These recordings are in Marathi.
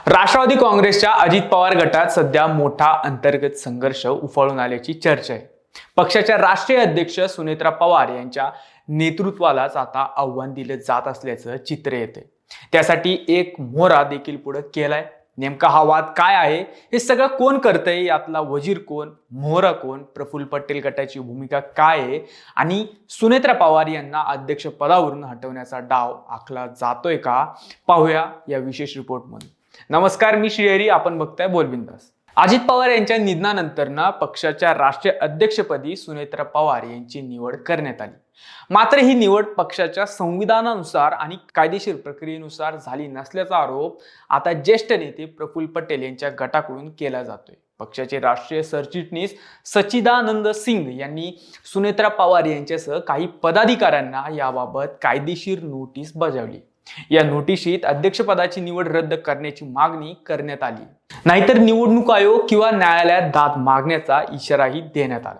राष्ट्रवादी काँग्रेसच्या अजित पवार गटात सध्या मोठा अंतर्गत संघर्ष उफाळून आल्याची चर्चा आहे। पक्षाच्या राष्ट्रीय अध्यक्ष सुनेत्रा पवार यांच्या नेतृत्वालाच आता आव्हान दिले जात असल्याचं चित्र येते। त्यासाठी एक मोहरा देखील पुढे केलाय। नेमका हा वाद काय आहे, हे सगळं कोण करतंय, यातला वजीर कोण, मोहरा कोण, प्रफुल्ल पटेल गटाची भूमिका काय आहे आणि सुनेत्रा पवार यांना अध्यक्ष पदावरून हटवण्याचा डाव आखला जातोय का, पाहूया या विशेष रिपोर्टमध्ये। नमस्कार, मी श्रीहरी, आपण बघताय बोलबिंदास। अजित पवार यांच्या निधनानंतर पक्षाच्या राष्ट्रीय अध्यक्षपदी सुनेत्रा पवार यांची निवड करण्यात आली। मात्र ही निवड पक्षाच्या संविधानानुसार आणि कायदेशीर प्रक्रियेनुसार झाली नसल्याचा आरोप आता ज्येष्ठ नेते प्रफुल्ल पटेल यांच्या गटाकडून केला जातोय। पक्षाचे राष्ट्रीय सरचिटणीस सच्चिदानंद सिंग यांनी सुनेत्रा पवार यांच्यासह काही पदाधिकाऱ्यांना याबाबत कायदेशीर नोटीस बजावली। या नोटिशीत अध्यक्षपदाची निवड रद्द करण्याची मागणी करण्यात आली, नाहीतर निवडणूक आयोग किंवा न्यायालयात दाद मागण्याचा इशाराही देण्यात आला।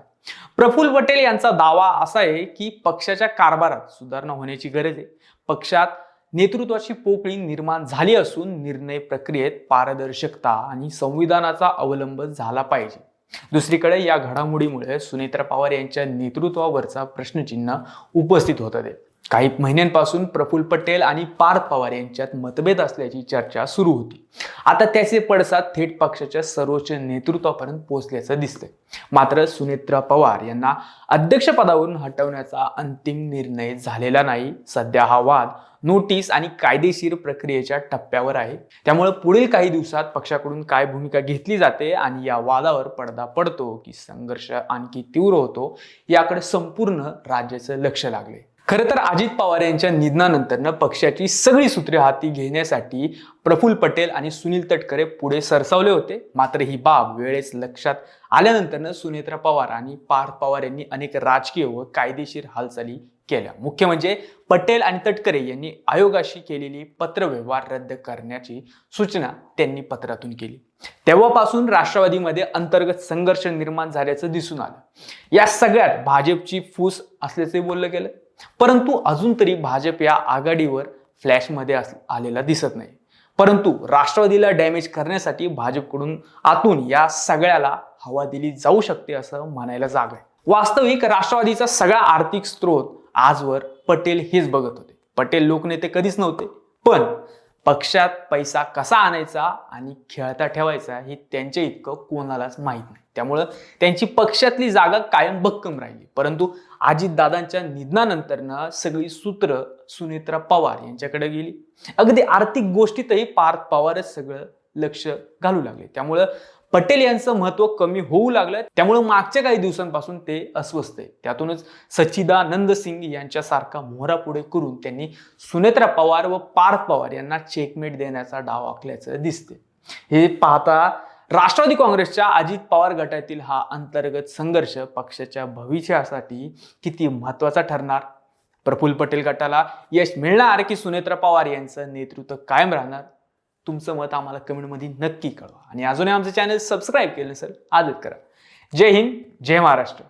प्रफुल्ल पटेल यांचा दावा असा आहे की पक्षाच्या कारभारात सुधारणा होण्याची गरज आहे। पक्षात नेतृत्वाची पोकळी निर्माण झाली असून निर्णय प्रक्रियेत पारदर्शकता आणि संविधानाचा अवलंब झाला पाहिजे। दुसरीकडे या घडामोडीमुळे सुनेत्रा पवार यांच्या नेतृत्वावरचा प्रश्नचिन्ह उपस्थित होत आहे। काही महिन्यांपासून प्रफुल्ल पटेल आणि पार्थ पवार यांच्यात मतभेद असल्याची चर्चा सुरू होती। आता त्याचे पडसाद थेट पक्षाच्या सर्वोच्च नेतृत्वापर्यंत पोहोचल्याचं दिसतंय। मात्र सुनेत्रा पवार यांना अध्यक्षपदावरून हटवण्याचा अंतिम निर्णय झालेला नाही। सध्या हा वाद नोटीस आणि कायदेशीर प्रक्रियेच्या टप्प्यावर आहे। त्यामुळे पुढील काही दिवसात पक्षाकडून काय भूमिका घेतली जाते आणि या वादावर पडदा पडतो की संघर्ष आणखी तीव्र होतो, याकडे संपूर्ण राज्याचं लक्ष लागले। खरं तर अजित पवार यांच्या निधनानंतर पक्षाची सगळी सूत्रे हाती घेण्यासाठी प्रफुल्ल पटेल आणि सुनील तटकरे पुढे सरसावले होते। मात्र ही बाब वेळेस लक्षात आल्यानंतर सुनेत्रा पवार आणि पार्थ पवार यांनी अनेक राजकीय व कायदेशीर हालचाली केल्या। मुख्य म्हणजे पटेल आणि तटकरे यांनी आयोगाशी केलेली पत्रव्यवहार रद्द करण्याची सूचना त्यांनी पत्रातून केली। तेव्हापासून राष्ट्रवादीमध्ये अंतर्गत संघर्ष निर्माण झाल्याचं दिसून आलं। या सगळ्यात भाजपची फूस असल्याचे बोललं गेलं, परंतु अजून तरी भाजप या आघाडीवर फ्लॅशमध्ये आलेला दिसत नाही। परंतु राष्ट्रवादीला डॅमेज करण्यासाठी भाजपकडून आतून या सगळ्याला हवा दिली जाऊ शकते असं म्हणायला जागा आहे। वास्तविक राष्ट्रवादीचा सगळा आर्थिक स्रोत आजवर पटेल हेच बघत होते। पटेल लोकनेते कधीच नव्हते, पण पक्षात पैसा कसा आणायचा आणि खेळता ठेवायचा हे त्यांच्या इतकं कोणालाच माहित नाही। त्यामुळे त्यांची पक्षातली जागा कायम भक्कम राहिली। परंतु अजितदादांच्या निधनानंतर सगळी सूत्र सुनेत्रा पवार यांच्याकडे गेली। अगदी आर्थिक गोष्टीतही पार्थ पवारच सगळं लक्ष घालू लागले। त्यामुळे पटेल यांचं महत्व कमी होऊ लागलं। त्यामुळे मागच्या काही दिवसांपासून ते अस्वस्थ आहे। त्यातूनच सच्चिदानंद सिंग यांच्यासारखा मोहरा पुढे करून त्यांनी सुनेत्रा पवार व पार्थ पवार यांना चेकमेट देण्याचा डाव आखल्याचं दिसते। हे पाहता राष्ट्रवादी काँग्रेसच्या अजित पवार गटातील हा अंतर्गत संघर्ष पक्षाच्या भविष्यासाठी किती महत्त्वाचा ठरणार? प्रफुल्ल पटेल गटाला यश मिळणार की सुनेत्रा पवार यांचं नेतृत्व कायम राहणार? तुमचं मत आम्हाला कमेंटमध्ये नक्की कळवा आणि अजूनही आमचं चॅनल सबस्क्राईब केलं नसेल आजच करा। जय हिंद, जय महाराष्ट्र।